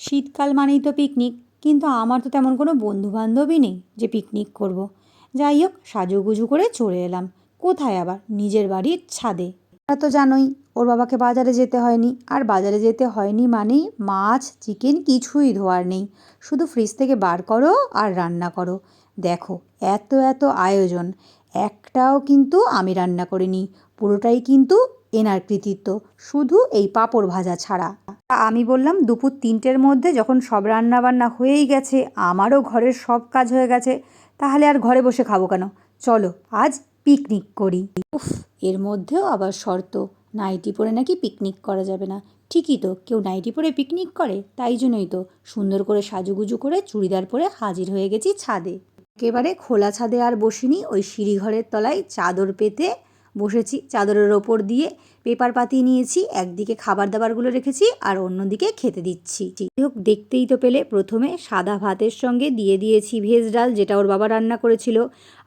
শীতকাল মানেই তো পিকনিক, কিন্তু আমার তো তেমন কোনো বন্ধুবান্ধবই নেই যে পিকনিক করব। যাই হোক, সাজুগুজু করে চলে এলাম। কোথায় আবার, নিজের বাড়ির ছাদে। তা তো জানোই, ওর বাবাকে বাজারে যেতে হয়নি, আর বাজারে যেতে হয়নি মানেই মাছ চিকেন কিছুই ধোয়ার নেই, শুধু ফ্রিজ থেকে বার করো আর রান্না করো। দেখো, এত এত আয়োজন, একটাও কিন্তু আমি রান্না করিনি, পুরোটাই কিন্তু এনার কৃতিত্ব, শুধু এই পাঁপড় ভাজা ছাড়া। আমি বললাম দুপুর 3টের মধ্যে যখন সব রান্না বান্না হয়েই গেছে, আমারও ঘরের সব কাজ হয়ে গেছে, তাহলে আর ঘরে বসে খাবো কেন, চলো আজ পিকনিক করি। উফ, এর মধ্যেও আবার শর্ত, নাইটি পরে নাকি পিকনিক করা যাবে না। ঠিকই তো, কেউ নাইটি পরে পিকনিক করে? তাই জন্যই তো সুন্দর করে সাজুগুজু করে চুড়িদার পরে হাজির হয়ে গেছি ছাদে। একেবারে খোলা ছাদে আর বসিনি, ওই সিঁড়িঘরের তলায় চাদর পেতে বসেছি। চাদরের ওপর দিয়ে পেপার পাতিয়ে নিয়েছি, একদিকে খাবার দাবারগুলো রেখেছি আর অন্যদিকে খেতে দিচ্ছি। যাই হোক, দেখতেই তো পেলে, প্রথমে সাদা ভাতের সঙ্গে দিয়ে দিয়েছি ভেজ ডাল, যেটা ওর বাবা রান্না করেছিল।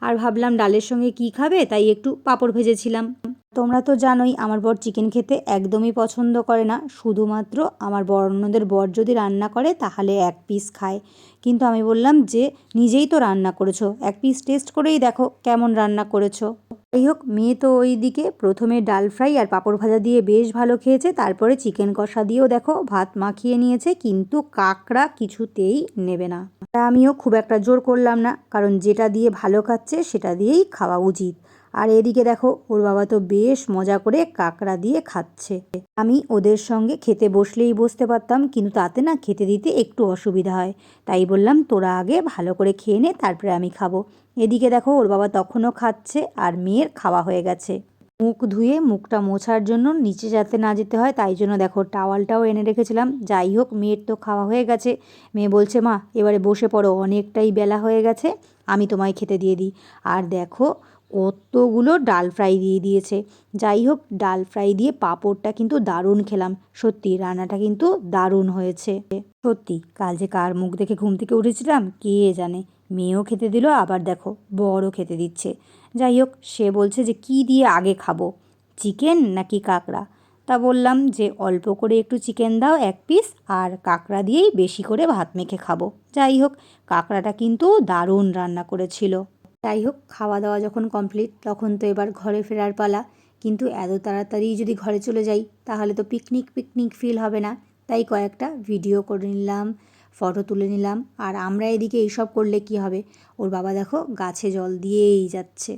আর ভাবলাম ডালের সঙ্গে কি খাবে, তাই একটু পাঁপড় ভেজেছিলাম। তোমরা তো জানোই আমার বর চিকেন খেতে একদমই পছন্দ করে না, শুধুমাত্র আমার অন্যদের বর যদি রান্না করে তাহলে 1 পিস খায়। কিন্তু আমি বললাম যে নিজেই তো রান্না করেছো, 1 পিস টেস্ট করেই দেখো কেমন রান্না করেছো। যাই হোক, মেয়ে তো ওই দিকে প্রথমে ডাল ফ্রাই আর পাঁপড় ভাজা দিয়ে বেশ ভালো খেয়েছে, তারপরে চিকেন কষা দিয়েও দেখো ভাত মাখিয়ে নিয়েছে, কিন্তু কাঁকড়া কিছুতেই নেবে না। আমিও খুব একটা জোর করলাম না, কারণ যেটা দিয়ে ভালো খাচ্ছে সেটা দিয়েই খাওয়া উচিত। আর এদিকে দেখো, ওর বাবা তো বেশ মজা করে কাঁকড়া দিয়ে খাচ্ছে। আমি ওদের সঙ্গে খেতে বসলেই বসতে পারতাম, কিন্তু তাতে না খেতে দিতে একটু অসুবিধা হয়, তাই বললাম তোরা আগে ভালো করে খেয়ে নে, তারপরে আমি খাবো। এদিকে দেখো, ওর বাবা তখনও খাচ্ছে আর মেয়ের খাওয়া হয়ে গেছে। মুখ ধুয়ে মুখটা মোছার জন্য নিচে যাতে না যেতে হয়, তাই জন্য দেখো টাওয়ালটাও এনে রেখেছিলাম। যাই হোক, মেয়ের তো খাওয়া হয়ে গেছে। মেয়ে বলছে, মা এবারে বসে পড়ো, অনেকটাই বেলা হয়ে গেছে, আমি তোমায় খেতে দিয়ে দিই। আর দেখো, কতগুলো ডাল ফ্রাই দিয়ে দিয়েছে। যাই হোক, ডাল ফ্রাই দিয়ে পাঁপড়টা কিন্তু দারুণ খেলাম। সত্যি রান্নাটা কিন্তু দারুণ হয়েছে। সত্যি, কাল যে কার মুখ দেখে ঘুম থেকে উঠেছিলাম কে জানে। মেয়েও খেতে দিল, আবার দেখো বড়ও খেতে দিচ্ছে। যাই হোক, সে বলছে যে কি দিয়ে আগে খাবো, চিকেন নাকি কাঁকড়া? তা বললাম যে অল্প করে একটু চিকেন দাও 1 পিস, আর কাঁকড়া দিয়েই বেশি করে ভাত মেখে খাবো। যাই হোক, কাঁকড়াটা কিন্তু দারুণ রান্না করেছিল। যাই হোক, খাওয়া দাওয়া যখন কমপ্লিট, তখন তো এবার ঘরে ফেরার পালা। কিন্তু এত তাড়াতাড়ি যদি ঘরে চলে যাই তাহলে তো পিকনিক পিকনিক ফিল হবে না, তাই কয়েকটা ভিডিও করে নিলাম, ফটো তুলে নিলাম। আর আমরা এদিকে এইসব করলে কি হবে, ওর বাবা দেখো গাছে জল দিয়েই যাচ্ছে।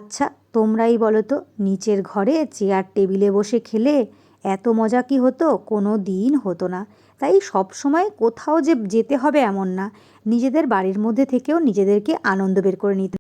আচ্ছা, তোমরাই বলো তো, নিচের ঘরে চেয়ার টেবিলে বসে খেলে এত মজা কি হতো? কোনো দিন হতো না। তাই সব সময় কোথাও যে যেতে হবে এমন না, নিজেদের বাড়ির মধ্যে থেকেও নিজেদেরকে আনন্দ বের করে নিতে